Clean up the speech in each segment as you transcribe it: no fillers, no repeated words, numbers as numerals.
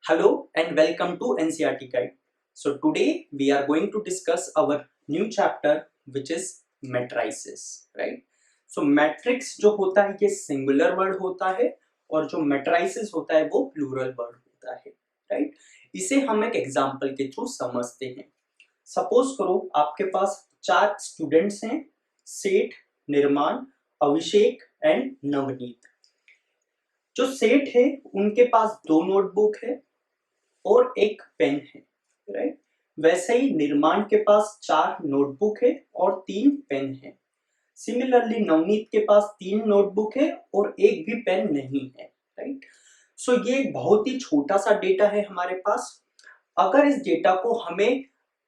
Hello and welcome to NCERT Guide. So today we are going to discuss our new chapter which is matrices, right? So matrix जो होता है ये singular word होता है और जो matrices होता है वो plural word होता है, right? इसे हम एक example के थ्रू समझते हैं. Suppose करो आपके पास 4 students हैं, सेठ, निर्माण, अभिषेक एंड नवनीत. जो सेठ है उनके पास 2 नोटबुक है और एक पेन है, राइट? वैसे ही निर्माण के पास 4 नोटबुक है और 3 पेन है. सिमिलरली नवनीत के पास 3 नोटबुक है और एक भी पेन नहीं है, राइट? सो ये बहुत ही छोटा सा डेटा है हमारे पास. अगर इस डेटा को हमें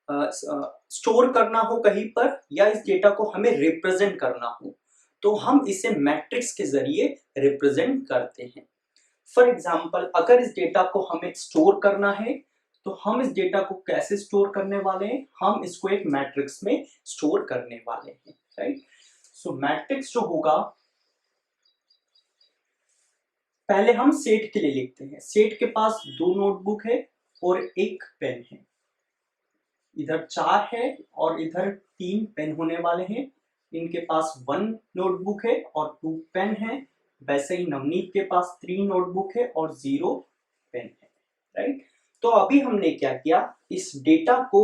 स्टोर करना हो कहीं पर या इस डेटा को हमें रिप्रेजेंट करना हो तो हम इसे मैट्रिक्स के जरिए रिप्रेजेंट करते हैं. फॉर एग्जाम्पल अगर इस डेटा को हमें स्टोर करना है तो हम इस डेटा को कैसे स्टोर करने वाले हैं? हम इसको एक मैट्रिक्स में स्टोर करने वाले हैं, राइट? सो मैट्रिक्स जो होगा पहले हम सेठ के लिए लिखते हैं. सेठ के पास 2 नोटबुक है और एक पेन है. इधर 4 है और इधर 3 पेन होने वाले हैं. इनके पास 1 नोटबुक है और 2 पेन है. वैसे ही नवनीत के पास 3 नोटबुक है और 0 पेन है, राइट? तो अभी हमने क्या किया, इस डेटा को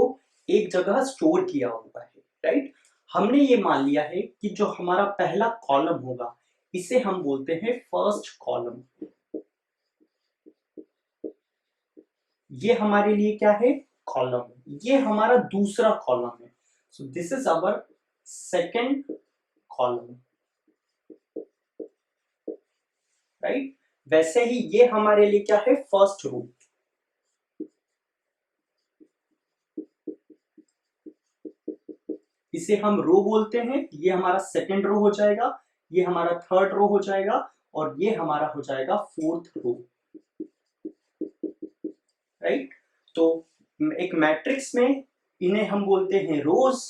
एक जगह स्टोर किया हुआ है, राइट? हमने ये मान लिया है कि जो हमारा पहला कॉलम होगा इसे हम बोलते हैं फर्स्ट कॉलम. ये हमारे लिए क्या है? कॉलम. ये हमारा दूसरा कॉलम है. So this is our second column, right? वैसे ही ये हमारे लिए क्या है? First row. इसे हम रो बोलते हैं. ये हमारा सेकेंड रो हो जाएगा, ये हमारा थर्ड रो हो जाएगा और ये हमारा हो जाएगा फोर्थ रो, राइट? तो एक मैट्रिक्स में इन्हें हम बोलते हैं रोज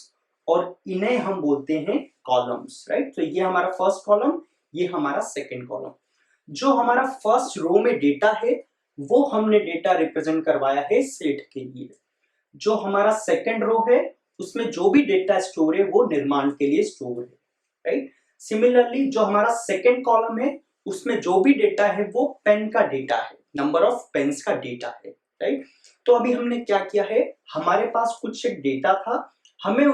और इन्हें हम बोलते हैं कॉलम्स, राइट? तो ये हमारा फर्स्ट कॉलम, ये हमारा सेकेंड कॉलम. जो हमारा फर्स्ट रो में डेटा है वो हमने डेटा रिप्रेजेंट करवाया है सेट के लिए. जो हमारा सेकेंड रो है उसमें जो भी डेटा स्टोर है वो निर्माण के लिए स्टोर है, राइट? सिमिलरली जो हमारा सेकेंड कॉलम है उसमें जो भी डेटा है वो पेन का डेटा है, नंबर ऑफ पेन्स का डेटा है, राइट? तो अभी हमने क्या किया है, हमारे पास कुछ एक डेटा था, हमने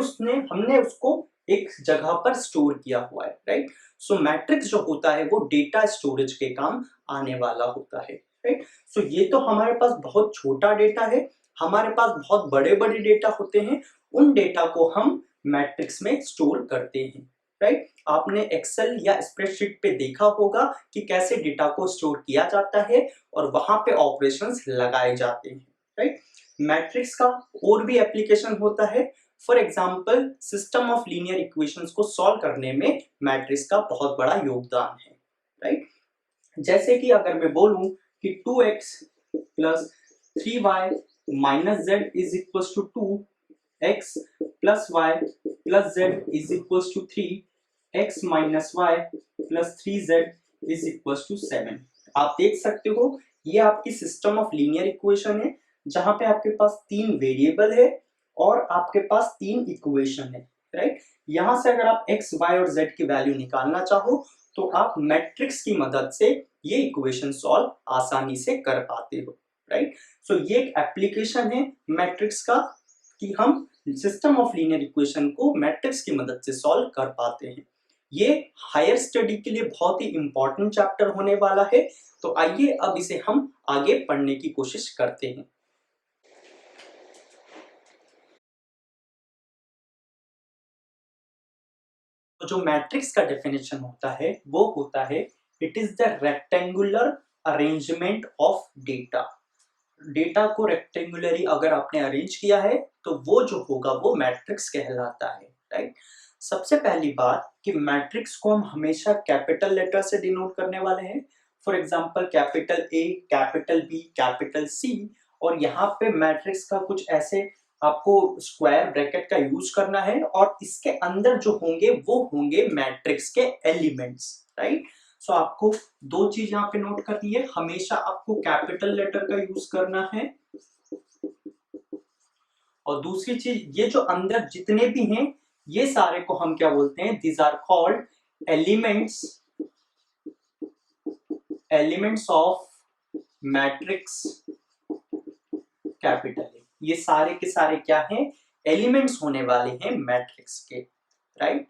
उसको एक जगह पर स्टोर किया हुआ है, राइट? सो मैट्रिक्स जो होता है वो डेटा स्टोरेज के काम आने वाला होता है, राइट? सो ये तो हमारे पास बहुत छोटा डेटा है. हमारे पास बहुत बड़े बड़े डेटा होते हैं, उन डेटा को हम मैट्रिक्स में स्टोर करते हैं, राइट? आपने एक्सेल या स्प्रेडशीट पे देखा होगा कि कैसे डेटा को स्टोर किया जाता है और वहां पे ऑपरेशंस लगाए जाते हैं, राइट? मैट्रिक्स का और भी एप्लीकेशन होता है. For example system of linear equations को सॉल्व करने में मैट्रिक्स का बहुत बड़ा योगदान है, राइट? जैसे कि अगर मैं बोलूं कि 2x plus 3y minus z is equal to 2x plus y plus z is equal to 3x minus y plus 3z is equal to 7. आप देख सकते हो ये आपकी सिस्टम ऑफ लीनियर इक्वेशन है जहां पे आपके पास 3 वेरिएबल है और आपके पास 3 इक्वेशन है, राइट? यहां से अगर आप x, y और z की वैल्यू निकालना चाहो तो आप मैट्रिक्स की मदद से ये इक्वेशन सॉल्व आसानी से कर पाते हो, राइट? सो ये एक एप्लीकेशन है मैट्रिक्स का कि हम सिस्टम ऑफ लीनियर इक्वेशन को मैट्रिक्स की मदद से सॉल्व कर पाते हैं. ये हायर स्टडी के लिए बहुत ही इंपॉर्टेंट चैप्टर होने वाला है. तो आइए अब इसे हम आगे पढ़ने की कोशिश करते हैं. तो जो मैट्रिक्स का डेफिनेशन होता है वो होता है it is the rectangular arrangement of data. Data को रेक्टेंगुलरली अगर आपने अरेंज किया है तो वो जो होगा वो मैट्रिक्स कहलाता है, राइट? सबसे पहली बात कि मैट्रिक्स को हम हमेशा कैपिटल लेटर से डिनोट करने वाले हैं. For example capital A, capital B, capital C. और यहाँ पे मैट्रिक्स का कुछ ऐसे आपको स्क्वायर ब्रैकेट का यूज करना है और इसके अंदर जो होंगे वो होंगे मैट्रिक्स के एलिमेंट्स, राइट? सो आपको दो चीज यहाँ पे नोट करनी है, हमेशा आपको कैपिटल लेटर का यूज करना है, और दूसरी चीज ये जो अंदर जितने भी हैं ये सारे को हम क्या बोलते हैं, these are called elements of matrix capital A. ये सारे के सारे क्या हैं, एलिमेंट्स होने वाले हैं मैट्रिक्स के, राइट।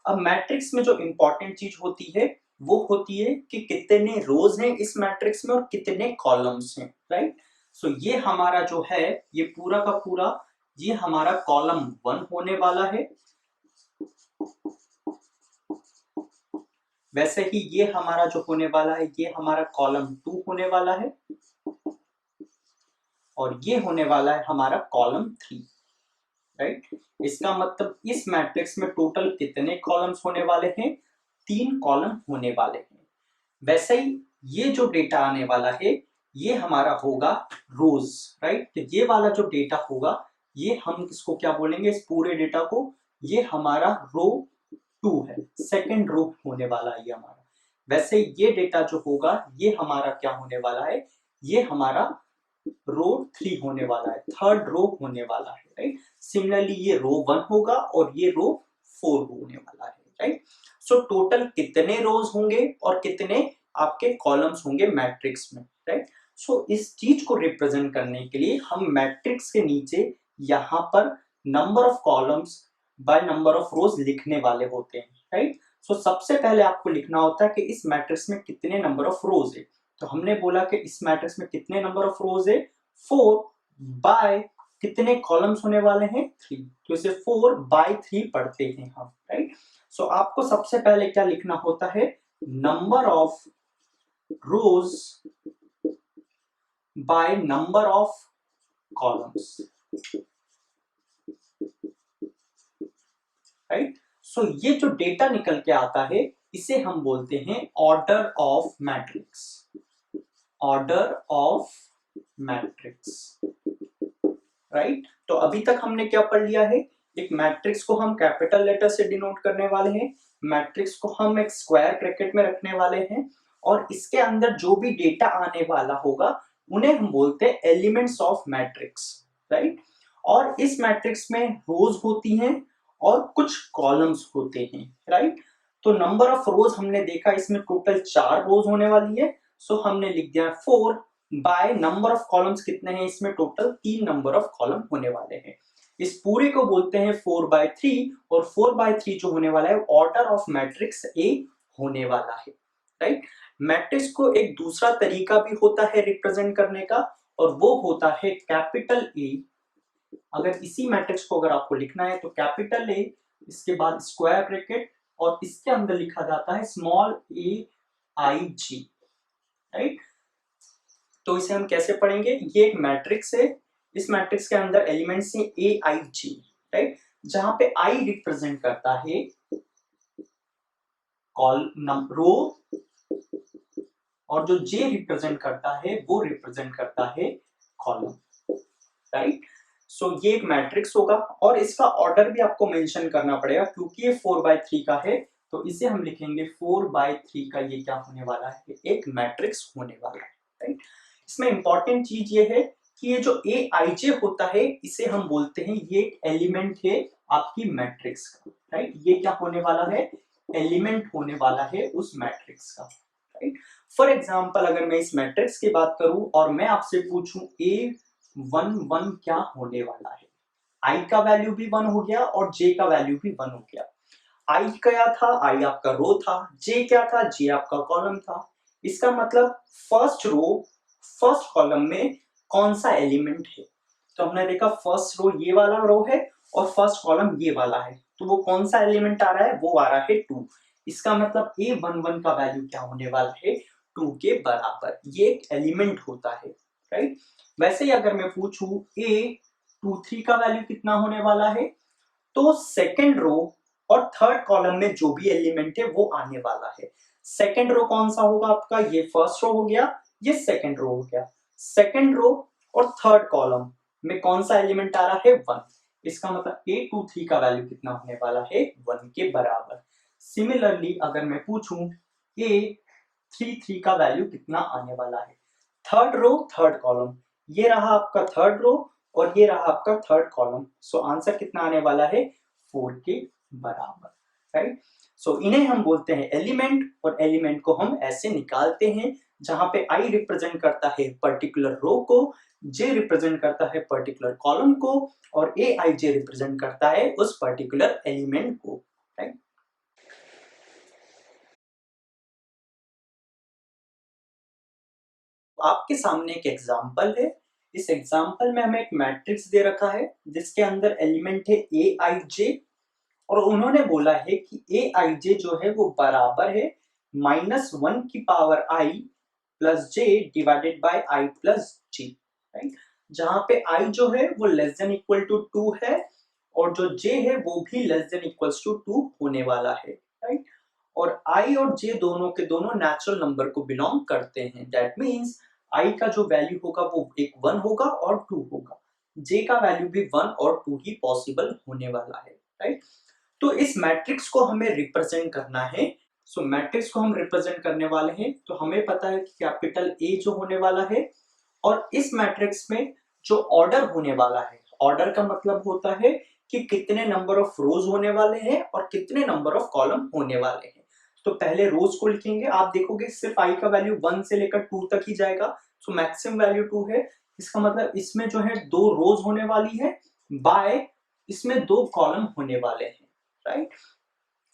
अब मैट्रिक्स में जो इंपॉर्टेंट चीज होती है वो होती है कि कितने रोज हैं इस मैट्रिक्स में और कितने कॉलम्स हैं, राइट। सो ये हमारा जो है ये पूरा का पूरा ये हमारा कॉलम 1 होने वाला है, वैसे ही ये हमारा जो होने वाला है ये हमारा कॉलम 2 होने वाला है, और ये होने वाला है हमारा कॉलम 3, राइट। इसका मतलब इस मैट्रिक्स में टोटल कितने कॉलम्स होने वाले हैं, 3 कॉलम होने वाले हैं। वैसे ही ये जो डेटा आने वाला है ये हमारा होगा रोज, राइट। तो ये वाला जो डेटा होगा ये हम इसको क्या बोलेंगे, इस पूरे डेटा को, ये हमारा रो 2 है, सेकंड रो होने वाला है ये हमारा। वैसे ये डेटा जो होगा ये हमारा क्या होने वाला है, ये हमारा रो 3 होने वाला है, थर्ड रो होने वाला है, राइट। सिमिलरली ये रो 1 होगा और ये रो 4 होने वाला है, राइट। सो टोटल कितने रोज होंगे और कितने आपके कॉलम्स होंगे मैट्रिक्स में, राइट। सो इस चीज को रिप्रेजेंट करने के लिए हम मैट्रिक्स के नीचे यहाँ पर number of columns bye number of रोज लिखने वाले होते हैं, राइट। सो सबसे पहले आपको लिखना होता है कि इस मैट्रिक्स में कितने नंबर ऑफ रोज है। तो हमने बोला कि इस मैट्रिक्स में कितने नंबर ऑफ रोज है, 4 बाय कितने कॉलम्स होने वाले हैं, 3। तो इसे 4 बाय 3 पढ़ते हैं हम, राइट। सो आपको सबसे पहले क्या लिखना होता है, number of rows by number of columns, right. So ये जो डेटा निकल के आता है इसे हम बोलते हैं order of matrix, order of matrix, right. तो अभी तक हमने क्या पढ़ लिया है, एक मैट्रिक्स को हम कैपिटल लेटर से डिनोट करने वाले हैं, मैट्रिक्स को हम एक स्क्वायर ब्रैकेट में रखने वाले हैं, और इसके अंदर जो भी डेटा आने वाला होगा उन्हें हम बोलते हैं एलिमेंट्स ऑफ मैट्रिक्स, राइट। और इस मैट्रिक्स में रोज होती हैं और कुछ कॉलम्स होते हैं, राइट। तो नंबर ऑफ रोज हमने देखा इसमें टोटल 4 रोज होने वाली है, सो हमने लिख दिया 4 बाय नंबर ऑफ कॉलम्स कितने हैं, इसमें टोटल 3 नंबर ऑफ कॉलम होने वाले हैं। इस पूरे को बोलते हैं 4/3, और 4/3 जो होने वाला है ऑर्डर ऑफ मैट्रिक्स ए होने वाला है, राइट। मैट्रिक्स को एक दूसरा तरीका भी होता है रिप्रेजेंट करने का, और वो होता है कैपिटल ए। अगर इसी मैट्रिक्स को अगर आपको लिखना है तो कैपिटल ए, इसके बाद स्क्वायर ब्रैकेट, और इसके अंदर लिखा जाता है स्मॉल a-i-g, राइट। तो इसे हम कैसे पढ़ेंगे, ये एक मैट्रिक्स है, इस मैट्रिक्स के अंदर एलिमेंट्स हैं a-i-g, राइट। जहां पे i रिप्रेजेंट करता है रो, और जो j रिप्रेजेंट करता है वो रिप्रेजेंट करता है कॉलम, राइट। सो ये एक मैट्रिक्स होगा, और इसका ऑर्डर भी आपको मेंशन करना पड़ेगा क्योंकि ये 4/3 का है, तो इसे हम लिखेंगे 4/3 का ये क्या होने वाला है, एक मैट्रिक्स होने वाला है, राइट। इसमें इंपॉर्टेंट चीज ये है कि ये जो a-i-j होता है इसे हम बोलते हैं ये एक एलिमेंट है आपकी मैट्रिक्स का, राइट। ये क्या होने वाला है, एलिमेंट होने वाला है उस मैट्रिक्स का, राइट। फॉर एग्जाम्पल अगर मैं इस मैट्रिक्स की बात करूं और मैं आपसे पूछूं a11 क्या होने वाला है, i का वैल्यू भी 1 हो गया और j का वैल्यू भी 1 हो गया। i क्या था, i आपका रो था, j क्या था, j आपका कॉलम था। इसका मतलब फर्स्ट रो फर्स्ट कॉलम में कौन सा एलिमेंट है, तो हमने देखा फर्स्ट रो ये वाला रो है और फर्स्ट कॉलम ये वाला है, तो वो कौन सा एलिमेंट आ रहा है, वो आ रहा है 2। इसका मतलब a11 का वैल्यू क्या होने वाला है, 2 के बराबर, ये एक एलिमेंट होता है, राइट। वैसे ही अगर मैं पूछूं a23 का वैल्यू कितना होने वाला है, तो सेकंड रो और थर्ड कॉलम में जो भी एलिमेंट है वो आने वाला है। सेकंड रो कौन सा होगा आपका, ये फर्स्ट रो हो गया, ये सेकंड रो हो गया। सेकंड रो और थर्ड कॉलम में कौन सा एलिमेंट आ रहा है, 1। इसका मतलब a23 का वैल्यू कितना होने वाला है, 1 के बराबर। सिमिलरली अगर मैं पूछूं 3 का वैल्यू कितना आने वाला है। थर्ड रो थर्ड कॉलम, ये रहा आपका थर्ड रो और ये रहा आपका थर्ड कॉलम। सो आंसर कितना आने वाला है 4 के बराबर, राइट। सो इन्हें हम बोलते हैं एलिमेंट, और एलिमेंट को हम ऐसे निकालते हैं जहां पे आई रिप्रेजेंट करता है पर्टिकुलर रो को, जे रिप्रेजेंट करता है पर्टिकुलर कॉलम को, और ए आई जे रिप्रेजेंट करता है उस पर्टिकुलर एलिमेंट को, राइट। आपके सामने एक एग्जाम्पल है। इस एग्जाम्पल में हमें एक मैट्रिक्स दे रखा है जिसके अंदर एलिमेंट है ए आई जे, और उन्होंने बोला है कि ए आई जे जो है वो बराबर है -1 की power I plus J divided by I plus G, right. जहां पे आई जो है वो लेस देन इक्वल टू 2 है, और जो जे है वो भी लेस देन इक्वल्स टू 2 होने वाला है, राइट। और आई और जे दोनों के दोनों नेचुरल नंबर को बिलोंग करते हैं। दैट मीन्स आई का जो वैल्यू होगा वो एक 1 होगा और 2 होगा, जे का वैल्यू भी 1 और 2 ही पॉसिबल होने वाला है, राइट। तो इस मैट्रिक्स को हमें रिप्रेजेंट करना है। सो मैट्रिक्स को हम रिप्रेजेंट करने वाले हैं, तो हमें पता है कि कैपिटल ए जो होने वाला है, और इस मैट्रिक्स में जो ऑर्डर होने वाला है, ऑर्डर का मतलब होता है कि कितने नंबर ऑफ रोज होने वाले हैं और कितने नंबर ऑफ कॉलम होने वाले हैं। तो पहले रोज को लिखेंगे, आप देखोगे सिर्फ आई का वैल्यू 1 से लेकर 2 तक ही जाएगा, सो मैक्सिमम वैल्यू 2 है। इसका मतलब इसमें जो है 2 रोज होने वाली है, बाय इसमें 2 कॉलम होने वाले हैं, राइट।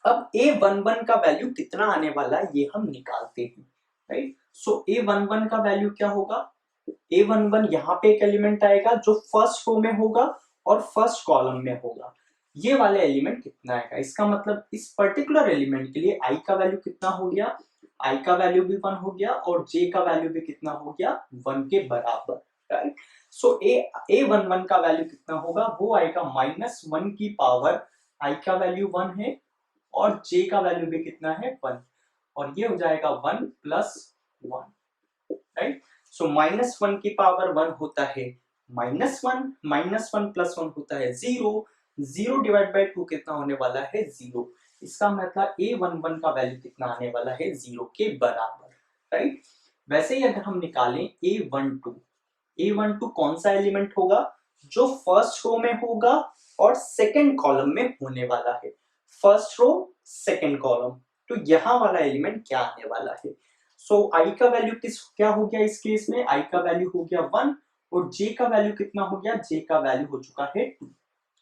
अब A11 का वैल्यू कितना आने वाला है ये हम निकालते हैं, राइट। सो A11 का वैल्यू क्या होगा, A11 यहाँ पे एक एलिमेंट आएगा जो फर्स्ट रो में होगा और फर्स्ट कॉलम में होगा। ये वाले एलिमेंट कितना आएगा, इसका मतलब इस पर्टिकुलर एलिमेंट के लिए I का वैल्यू कितना हो गया, I का वैल्यू भी 1 हो गया और J का वैल्यू भी कितना हो गया 1 के बराबर, राइट। सो A11 का वैल्यू कितना होगा, वो आएगा -1 की पावर I का वैल्यू 1 है और j का वैल्यू भी कितना है 1, और ये हो जाएगा 1 प्लस 1, राइट। सो -1 की पावर 1 होता है -1, -1 प्लस 1 होता है 0, 0 डिवाइड बाय 2 कितना होने वाला है 0। इसका मतलब A11 का वैल्यू कितना आने वाला है 0 के बराबर, राइट। वैसे ही अगर हम निकालें A12 कौन सा एलिमेंट होगा, जो फर्स्ट रो में होगा और सेकंड कॉलम में होने वाला है। फर्स्ट रो सेकंड कॉलम, तो यहां वाला एलिमेंट क्या आने वाला है। सो आई का वैल्यू क्या हो गया इस केस में, आई का वैल्यू हो गया 1 और जे का वैल्यू कितना हो गया, जे का वैल्यू हो चुका है 2,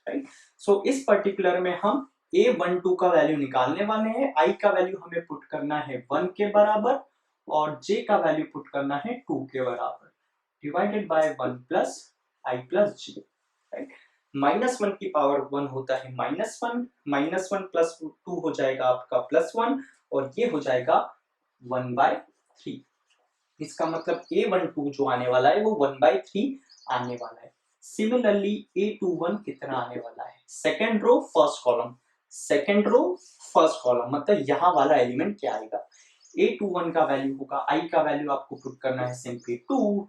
राइट। सो इस पर्टिकुलर में हम A12 का वैल्यू निकालने वाले हैं। आई का वैल्यू हमें पुट करना है 1 के बराबर और जे का वैल्यू पुट करना है 2 के बराबर, divided by 1 plus I plus G, right. -1 की पावर 1 होता है -1, -1 प्लस 2 हो जाएगा आपका +1 और ये हो जाएगा 1/3। इसका मतलब A12 जो आने वाला है वो 1/3 आने वाला है। सिमिलरली A21 कितना आने वाला है, second row first column, second row first column मतलब यहाँ वाला एलिमेंट क्या आएगा। A21 का वैल्यू होगा, I का वैल्यू आपको पुट करना है सिंपली 2,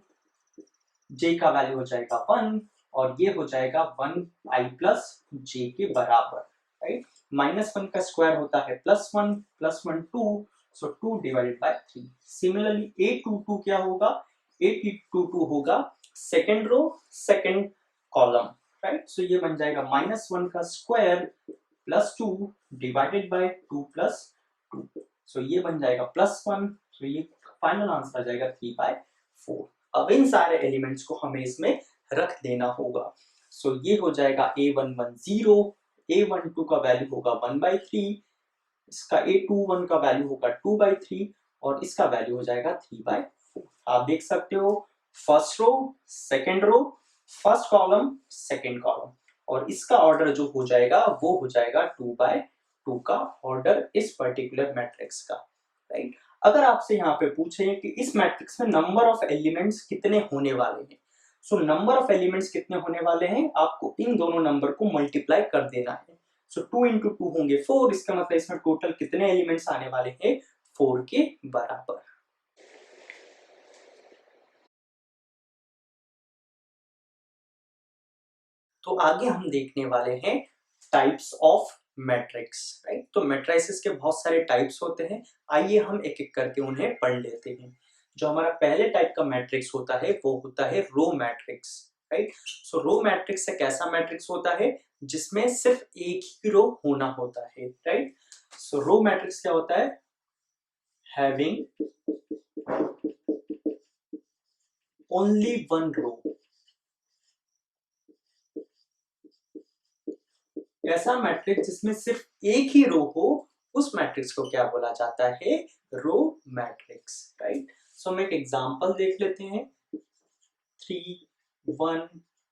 J का वैल्यू हो जाएगा 1 और ये हो जाएगा 1 I प्लस J के बराबर, राइट। -1 का स्क्वायर होता है +1, +1 2, सो 2 डिवाइडेड बाय 3। सिमिलरली A22 क्या होगा, A22 होगा second row second column, right. So ये बन जाएगा -1 का square +2 divided by 2 plus 2, so ये बन जाएगा +1, सो ये फाइनल आंसर आ जाएगा 3/4। अब इन सारे एलिमेंट्स को हमें इसमें रख देना होगा। सो ये हो जाएगा A11 0, A12 का वैल्यू होगा 1/3, इसका A21 का वैल्यू होगा 2/3 और इसका वैल्यू हो जाएगा 3/4। आप देख सकते हो first row second row first column second column, और इसका ऑर्डर जो हो जाएगा वो हो जाएगा 2/2 का ऑर्डर इस पर्टिकुलर मैट्रिक्स का, राइट। अगर आपसे यहाँ पे पूछे कि इस मैट्रिक्स में नंबर ऑफ एलिमेंट्स कितने होने वाले हैं, सो नंबर ऑफ एलिमेंट्स कितने होने वाले हैं, आपको इन दोनों नंबर को मल्टीप्लाई कर देना है। सो 2 इंटू 2 होंगे 4, इसका मतलब इसमें टोटल कितने एलिमेंट्स आने वाले हैं 4 के बराबर। तो आगे हम देखने वाले हैं टाइप्स ऑफ मैट्रिक्स, राइट। तो मैट्रिसेस के बहुत सारे टाइप्स होते हैं, आइए हम एक एक करके उन्हें पढ़ लेते हैं। जो हमारा पहले टाइप का मैट्रिक्स होता है वो होता है रो मैट्रिक्स, राइट। सो रो मैट्रिक्स एक ऐसा मैट्रिक्स होता है जिसमें सिर्फ एक ही रो होना होता है, राइट। सो रो मैट्रिक्स क्या होता है? Having only one row. ऐसा मैट्रिक्स जिसमें सिर्फ एक ही रो हो, उस मैट्रिक्स को क्या बोला जाता है? Row matrix, right. सो हम एक एग्जांपल देख लेते हैं, 3 1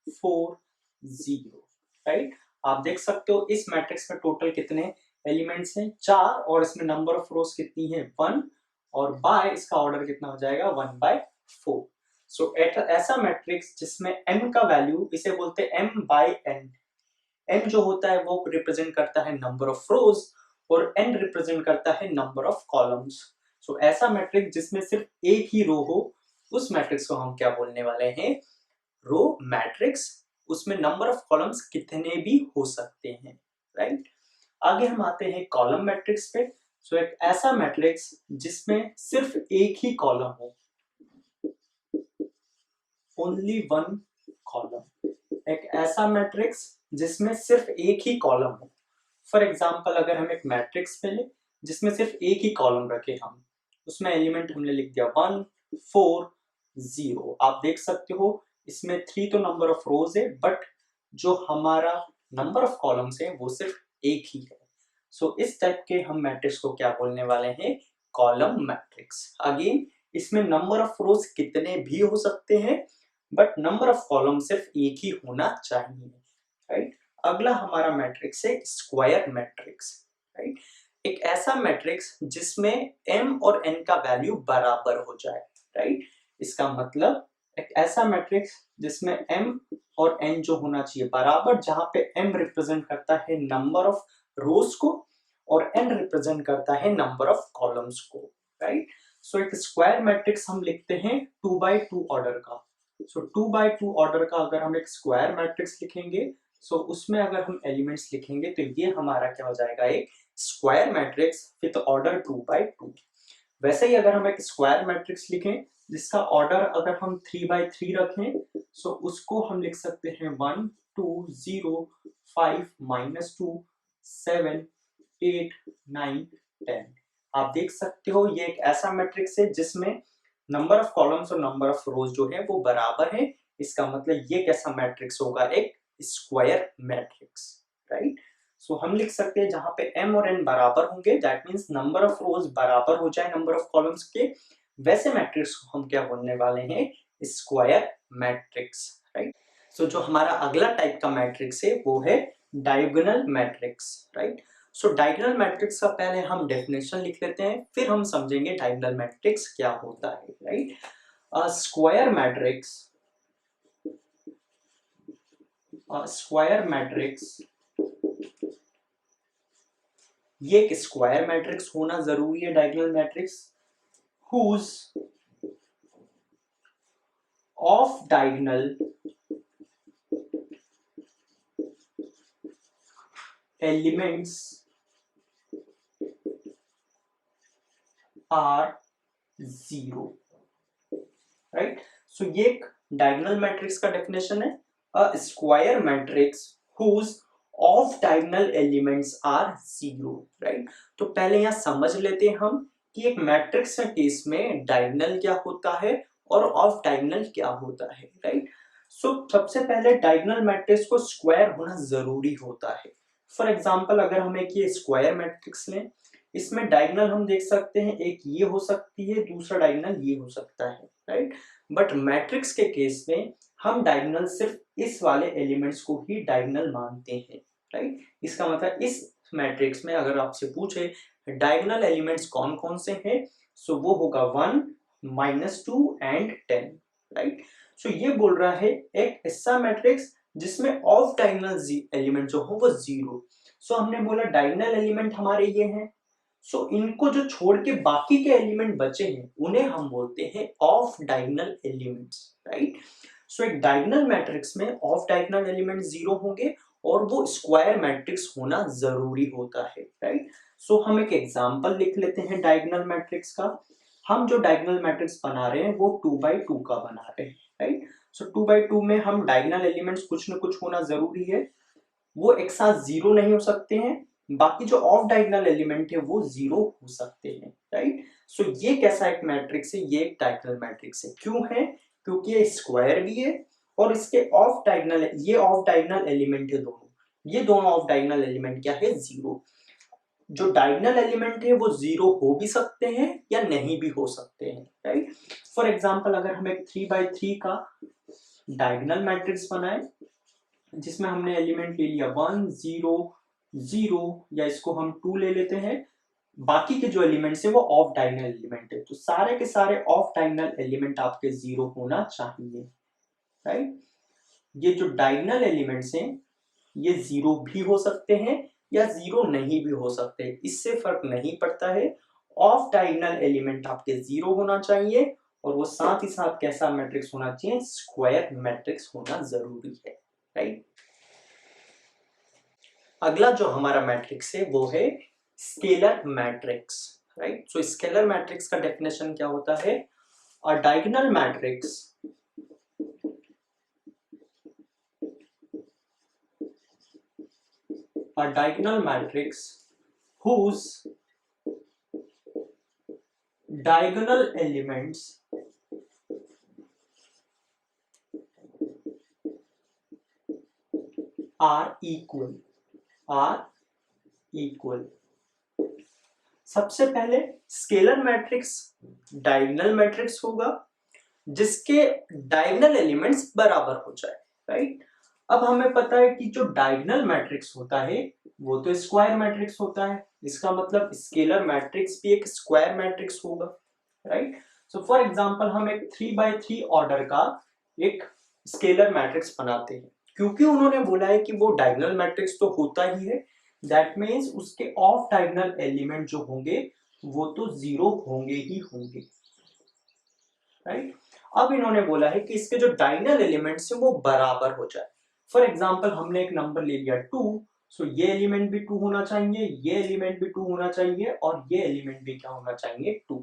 4 0, राइट। आप देख सकते हो इस मैट्रिक्स में टोटल कितने एलिमेंट्स हैं? 4, और इसमें नंबर ऑफ रोज कितनी है? 1, और बाय इसका ऑर्डर कितना हो जाएगा? 1/4। सो ऐसा मैट्रिक्स जिसमें m का वैल्यू, इसे बोलते हैं m/n। m जो होता है वो रिप्रेजेंट करता है नंबर ऑफ रोज, और n रिप्रेजेंट करता है नंबर ऑफ कॉलम्स। सो ऐसा मैट्रिक्स जिसमें सिर्फ एक ही रो हो, उस मैट्रिक्स को हम क्या बोलने वाले हैं? Row matrix. उसमें नंबर ऑफ कॉलम्स कितने भी हो सकते हैं, राइट। आगे हम आते हैं कॉलम मैट्रिक्स पे। सो एक ऐसा मैट्रिक्स जिसमें सिर्फ एक ही कॉलम हो, ओनली वन कॉलम। एक ऐसा मैट्रिक्स जिसमें सिर्फ एक ही कॉलम हो। फॉर एग्जाम्पल अगर हम एक मैट्रिक्स पे लें जिसमें सिर्फ एक ही कॉलम रखे, हम उसमें एलिमेंट हमने लिख दिया 1 4 0। आप देख सकते हो इसमें 3 तो नंबर ऑफ रोज है, बट जो हमारा नंबर ऑफ कॉलम्स है वो सिर्फ एक ही है। सो इस टाइप के हम मैट्रिक्स को क्या बोलने वाले हैं? Column matrix. अगेन इसमें नंबर ऑफ रोज कितने भी हो सकते हैं, बट नंबर ऑफ कॉलम सिर्फ एक ही होना चाहिए, राइट। अगला हमारा मैट्रिक्स है स्क्वायर मैट्रिक्स, राइट। एक ऐसा मैट्रिक्स जिसमें m और n का वैल्यू बराबर हो जाए, राइट। इसका मतलब एक ऐसा मैट्रिक्स जिसमें m और n जो होना चाहिए बराबर, जहां पे m रिप्रेजेंट करता है नंबर ऑफ रोज को और n रिप्रेजेंट करता है नंबर ऑफ कॉलम्स को, राइट। सो एक स्क्वायर मैट्रिक्स हम लिखते हैं 2x2 ऑर्डर का। सो 2x2 ऑर्डर का अगर हम एक स्क्वायर मैट्रिक्स लिखेंगे, सो उसमें अगर हम एलिमेंट्स लिखेंगे तो ये हमारा क्या हो जाएगा? एक square matrix with order 2x2। वैसे ही अगर हम एक स्क्वायर मैट्रिक्स लिखें जिसका ऑर्डर अगर हम 3x3 रखें, सो उसको हम लिख सकते हैं 1 2 0 5 -2 7 8 9 10। आप देख सकते हो ये एक ऐसा मैट्रिक्स है जिसमें नंबर ऑफ कॉलम्स और नंबर ऑफ रोज जो है वो बराबर है। इसका मतलब ये कैसा मैट्रिक्स होगा? एक स्क्वायर मैट्रिक्स, राइट। सो हम लिख सकते हैं जहां पे m और n बराबर होंगे, दैट मींस नंबर ऑफ रोज बराबर हो जाए नंबर ऑफ कॉलम्स के, वैसे मैट्रिक्स को हम क्या बोलने वाले हैं? Square matrix, right. सो जो हमारा अगला टाइप का मैट्रिक्स है वो है डायगोनल मैट्रिक्स, राइट। सो डायगोनल मैट्रिक्स का पहले हम डेफिनेशन लिख लेते हैं, फिर हम समझेंगे डायगोनल मैट्रिक्स क्या होता है, right. Square matrix, square matrix, ये एक स्क्वायर मैट्रिक्स होना जरूरी है, diagonal matrix, whose off diagonal elements are 0, right. So ये एक डायगोनल मैट्रिक्स का डेफिनेशन है, a square matrix whose off diagonal elements are 0, right. तो पहले यहां समझ लेते हैं हम कि एक मैट्रिक्स के केस में डायगोनल क्या होता है और ऑफ डायगोनल क्या होता है, राइट। सो सबसे पहले डायगोनल मैट्रिक्स को स्क्वायर होना जरूरी होता है। फॉर एग्जांपल अगर हम एक ये स्क्वायर मैट्रिक्स लें, इसमें डायगोनल हम देख सकते हैं, एक ये हो सकती है, दूसरा डायगोनल ये हो सकता है, राइट। बट मैट्रिक्स के केस में हम डायगोनल सिर्फ इस वाले एलिमेंट्स को ही डायगोनल मानते हैं, राइट। इसका मतलब इस मैट्रिक्स में अगर आपसे पूछे डायगोनल एलिमेंट्स कौन कौन से हैं, सो वो होगा 1 -2 एंड 10, राइट। सो ये बोल रहा है एक ऐसा मैट्रिक्स जिसमें ऑफ डायगोनल एलिमेंट जो हो वो 0। सो हमने बोला डायगोनल एलिमेंट हमारे ये हैं, सो इनको जो छोड़ के बाकी के एलिमेंट बचे हैं उन्हें हम बोलते हैं ऑफ डायगोनल एलिमेंट्स, राइट। सो एक डायगोनल मैट्रिक्स में ऑफ डायगोनल एलिमेंट 0 होंगे और वो स्क्वायर मैट्रिक्स होना जरूरी होता है, राइट। सो हम एक एग्जांपल लिख लेते हैं डायगोनल मैट्रिक्स का। हम जो डायगोनल मैट्रिक्स बना रहे हैं वो 2 by 2 का बना रहे हैं, राइट। सो 2 by 2 में हम डायगोनल एलिमेंट्स कुछ ना कुछ होना जरूरी है, वो एक साथ 0 नहीं हो सकते हैं, बाकी जो ऑफ डायगोनल एलिमेंट है वो 0 हो सकते हैं, राइट। सो ये कैसा एक मैट्रिक्स है, ये एक डायगोनल मैट्रिक्स है। क्यों है? क्योंकि ये स्क्वायर भी है और इसके ऑफ डायगोनल, ये ऑफ डायगोनल एलिमेंट है दोनों, ये दोनों ऑफ डायगोनल एलिमेंट क्या है, 0। जो डायगोनल एलिमेंट है वो 0 हो भी सकते हैं या नहीं भी हो सकते हैं, राइट। फॉर एग्जांपल अगर हम एक 3 by 3 का डायगोनल मैट्रिक्स बनाए जिसमें हमने एलिमेंट ले लिया 1 0 0 या इसको हम 2 ले लेते हैं, बाकी के जो एलिमेंट्स है वो ऑफ डायगोनल एलिमेंट है, तो सारे के सारे ऑफ डायगोनल एलिमेंट आपके 0 होना चाहिए, राइट। ये जो डायगोनल एलिमेंट्स हैं ये 0 भी हो सकते हैं या 0 नहीं भी हो सकते, इससे फर्क नहीं पड़ता है। ऑफ डायगोनल एलिमेंट आपके 0 होना चाहिए और वो साथ ही साथ कैसा मैट्रिक्स होना चाहिए, स्क्वायर मैट्रिक्स होना जरूरी है, राइट। अगला जो हमारा मैट्रिक्स है वो है scalar matrix, right. So scalar matrix का डेफिनेशन क्या होता है, अ diagonal matrix a diagonal matrix whose diagonal elements are equal, are equal। सबसे पहले स्केलर मैट्रिक्स डायगोनल मैट्रिक्स होगा जिसके डायगोनल एलिमेंट्स बराबर हो जाए, राइट। अब हमें पता है कि जो डायगोनल मैट्रिक्स होता है वो तो स्क्वायर मैट्रिक्स होता है, इसका मतलब स्केलर मैट्रिक्स भी एक स्क्वायर मैट्रिक्स होगा, राइट। सो फॉर एग्जांपल हम एक 3 by 3 ऑर्डर का एक स्केलर मैट्रिक्स बनाते हैं, क्योंकि उन्होंने बोला है कि वो डायगोनल मैट्रिक्स तो होता ही है, दैट मीन्स उसके ऑफ डायगोनल एलिमेंट जो होंगे वो तो 0 होंगे ही होंगे, राइट। अब इन्होंने बोला है कि इसके जो डायगोनल एलिमेंट्स हैं वो बराबर हो जाए। फॉर एग्जांपल हमने एक नंबर ले लिया 2, सो ये एलिमेंट भी 2 होना चाहिए, ये एलिमेंट भी 2 होना चाहिए और ये एलिमेंट भी क्या होना चाहिए, 2।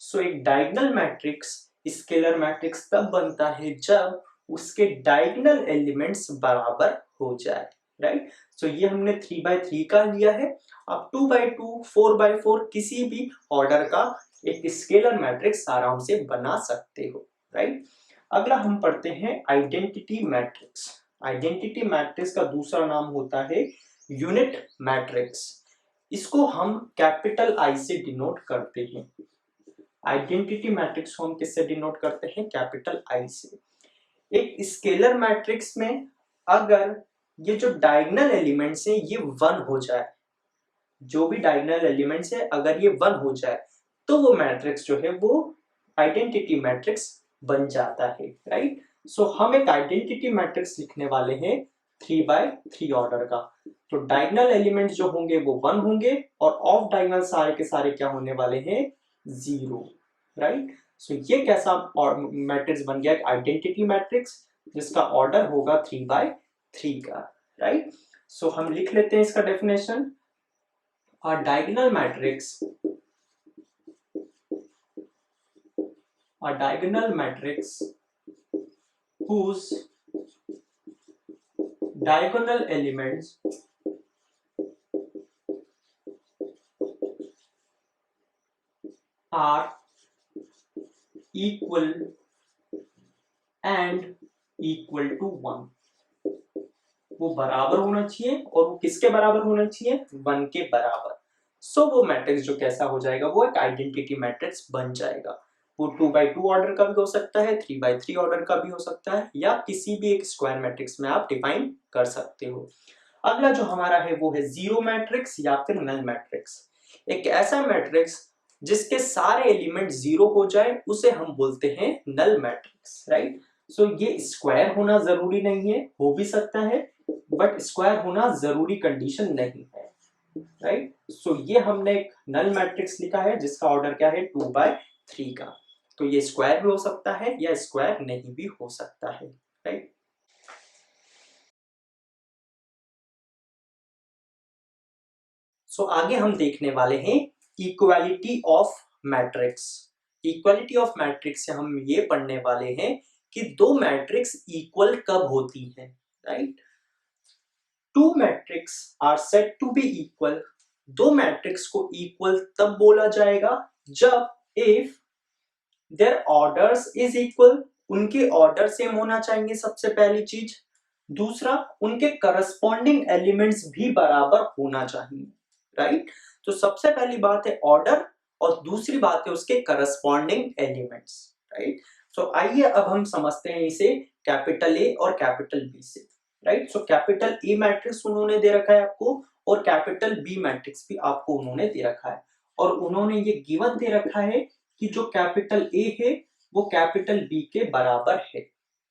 सो एक डायगोनल मैट्रिक्स स्केलर मैट्रिक्स तब बनता है जब उसके डायगोनल एलिमेंट्स बराबर हो जाए, राइट। सो ये हमने 3 by 3 का लिया है, अब 2 by 2 4 by 4 किसी भी ऑर्डर का एक स्केलर मैट्रिक्स आराम से बना सकते हो, राइट। अगला हम पढ़ते हैं आइडेंटिटी मैट्रिक्स। आइडेंटिटी मैट्रिक्स का दूसरा नाम होता है यूनिट मैट्रिक्स, इसको हम कैपिटल आई से डिनोट करते हैं। आइडेंटिटी मैट्रिक्स को हम किससे डिनोट करते हैं, कैपिटल आई से। एक स्केलर मैट्रिक्स में अगर ये जो डायगोनल एलिमेंट्स हैं ये 1 हो जाए, जो भी डायगोनल एलिमेंट्स है अगर ये 1 हो जाए तो वो मैट्रिक्स जो है वो आइडेंटिटी मैट्रिक्स बन जाता है, राइट। सो हम एक आइडेंटिटी मैट्रिक्स लिखने वाले हैं 3 by 3 ऑर्डर का, तो डायगोनल एलिमेंट्स जो होंगे वो 1 होंगे और ऑफ डायगोनल सारे के सारे क्या होने वाले हैं, 0, राइट। सो ये कैसा मैट्रिक्स बन गया, एक आइडेंटिटी मैट्रिक्स जिसका ऑर्डर होगा 3 by 3 का, राइट। सो हम लिख लेते हैं इसका definition, a diagonal matrix, a diagonal matrix whose diagonal elements are equal and equal to 1। वो बराबर होना चाहिए और वो किसके बराबर होना चाहिए, 1 के बराबर। सो वो मैट्रिक्स जो कैसा हो जाएगा, वो एक आइडेंटिटी मैट्रिक्स बन जाएगा। वो 2 by 2 ऑर्डर का भी हो सकता है, 3 by 3 ऑर्डर का भी हो सकता है, या किसी भी एक स्क्वायर मैट्रिक्स में आप डिफाइन कर सकते हो। अगला जो हमारा है वो है जीरो मैट्रिक्स या फिर नल मैट्रिक्स। एक ऐसा मैट्रिक्स जिसके सारे एलिमेंट 0 हो जाए उसे हम बोलते हैं नल मैट्रिक्स, राइट। सो ये स्क्वायर होना जरूरी नहीं है, हो भी सकता है, बट स्क्वायर होना जरूरी कंडीशन नहीं है, राइट। सो ये हमने एक नल मैट्रिक्स लिखा है जिसका ऑर्डर क्या है, 2 by 3 का। तो ये स्क्वायर भी हो सकता है या स्क्वायर नहीं भी हो सकता है, राइट। सो आगे हम देखने वाले हैं equality of matrix. Equality of matrix से हम ये पढ़ने वाले हैं कि दो मैट्रिक्स इक्वल कब होती हैं, right. Two matrix are said to be equal. दो मैट्रिक्स को इक्वल तब बोला जाएगा जब if their orders is equal, उनके ऑर्डर सेम होना चाहिए सबसे पहली चीज। दूसरा, उनके करस्पॉन्डिंग एलिमेंट्स भी बराबर होना चाहिए, राइट। तो सबसे पहली बात है ऑर्डर और दूसरी बात है उसके करस्पॉन्डिंग एलिमेंट्स, राइट। सो आइए अब हम समझते हैं इसे कैपिटल ए और कैपिटल बी से, right. So capital A matrix उन्होंने दे रखा है आपको और कैपिटल बी मैट्रिक्स भी आपको उन्होंने दे रखा है और उन्होंने ये गिवन दे रखा है कि जो कैपिटल ए है वो कैपिटल बी के बराबर है,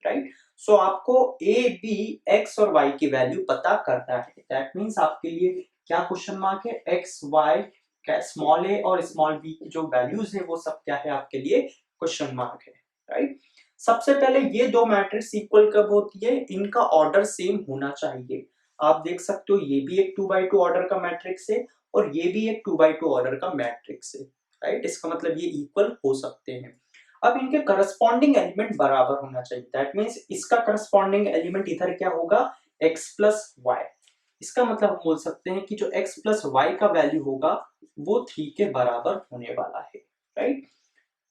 राइट। सो आपको ए बी एक्स और वाई की वैल्यू पता करना है। दैट मीन्स आपके लिए क्या क्वेश्चन मार्क है, एक्स वाई स्मॉल ए और स्मॉल बी की जो वैल्यूज है वो सब क्या है आपके लिए क्वेश्चन मार्क है, राइट। सबसे पहले ये दो मैट्रिक्स इक्वल कब होती है, इनका ऑर्डर सेम होना चाहिए। आप देख सकते हो ये भी एक 2x2 ऑर्डर का मैट्रिक्स है और ये भी एक 2x2 ऑर्डर का मैट्रिक्स है, राइट। इसका मतलब ये इक्वल हो सकते हैं। अब इनके करस्पॉन्डिंग एलिमेंट बराबर होना चाहिए। दैट मीन्स इसका करस्पॉन्डिंग एलिमेंट इधर क्या होगा, x प्लस वाई। इसका मतलब हम बोल सकते हैं कि जो x प्लस वाई का वैल्यू होगा वो 3 के बराबर होने वाला है, राइट।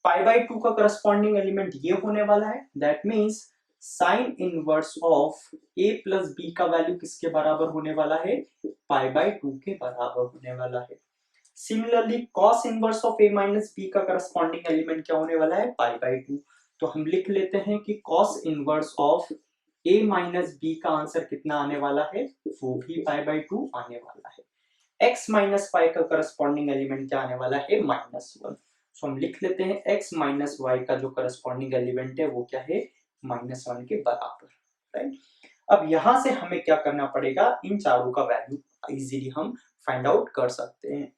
पाई बाई 2 का करस्पॉन्डिंग एलिमेंट ये होने वाला है। That means sine inverse of a plus B का वैल्यू किसके बराबर होने वाला है, पाई बाई 2 के बराबर होने वाला है। Similarly cos inverse of a minus b का करस्पॉन्डिंग एलिमेंट क्या होने वाला है, पाई बाई 2। तो हम लिख लेते हैं कि cos inverse of a minus b का आंसर कितना आने वाला है, वो भी पाई बाई 2 आने वाला है। x माइनस वाई का करस्पॉन्डिंग एलिमेंट क्या आने वाला है, -1। सो हम लिख लेते हैं x माइनस वाई का जो करस्पॉन्डिंग एलिमेंट है वो क्या है, -1 के बराबर, राइट। अब यहां से हमें क्या करना पड़ेगा, इन चारों का वैल्यू इजीली हम फाइंड आउट कर सकते हैं।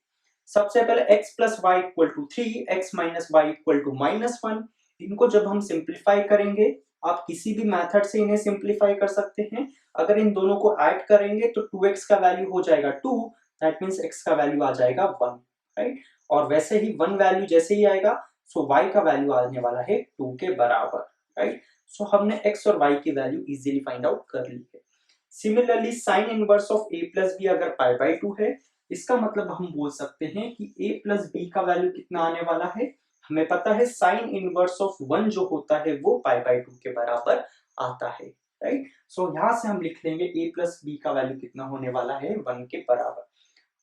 सबसे पहले x plus Y equal to 3, X minus Y equal to -1। इनको जब हम सिंप्लीफाई करेंगे, आप किसी भी मेथड से इन्हें सिंप्लीफाई कर सकते हैं। अगर इन दोनों को ऐड करेंगे तो 2x का वैल्यू हो जाएगा 2, दैट मींस x का वैल्यू आ जाएगा 1, राइट। और वैसे ही 1 वैल्यू जैसे ही आएगा सो y का वैल्यू आने वाला है 2 के बराबर, राइट। सो हमने x और y की वैल्यू इजीली फाइंड आउट कर ली है। Similarly sine inverse of a plus B अगर पाई बाई 2 है, इसका मतलब हम बोल सकते हैं कि a प्लस बी का वैल्यू कितना आने वाला है, हमें पता है साइन इनवर्स ऑफ 1 जो होता है वो पाई बाई 2 के बराबर आता है, राइट। सो यहां से हम लिख लेंगे a प्लस बी का वैल्यू कितना होने वाला है, 1 के बराबर।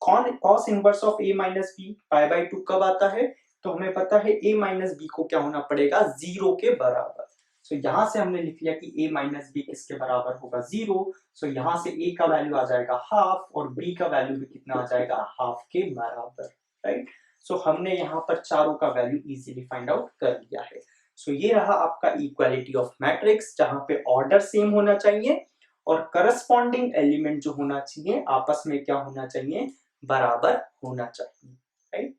cos inverse of a minus B pi by 2 कब आता है, तो हमें पता है a माइनस बी को क्या होना पड़ेगा, 0 के बराबर। सो यहां से हमने लिख लिया कि a माइनस बी किसके बराबर होगा, 0। सो यहां से a का वैल्यू आ जाएगा हाफ और b का वैल्यू भी कितना आ जाएगा, हाफ के बराबर, राइट। सो हमने यहाँ पर चारों का वैल्यू इजीली फाइंड आउट कर लिया है। सो ये रहा आपका इक्वालिटी ऑफ मैट्रिक्स, जहां पे ऑर्डर सेम होना चाहिए और करस्पॉन्डिंग एलिमेंट जो होना चाहिए आपस में क्या होना चाहिए, बराबर होना चाहिए, राइट।